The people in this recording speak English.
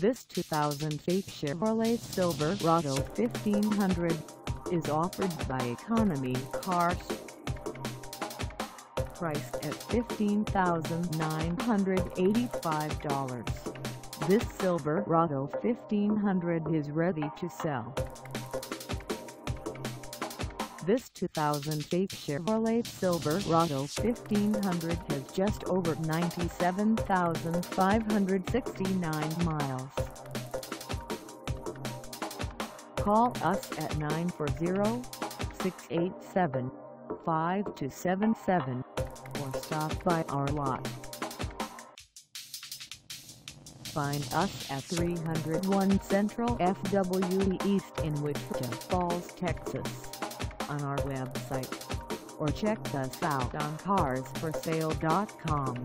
This 2008 Chevrolet Silverado 1500 is offered by Economy Cars. Priced at $15,985, this Silverado 1500 is ready to sell. This 2008 Chevrolet Silverado 1500 has just over 97,569 miles. Call us at 940-687-5277 or stop by our lot. Find us at 301 Central FW East in Wichita Falls, Texas, on our website, or check us out on carsforsale.com.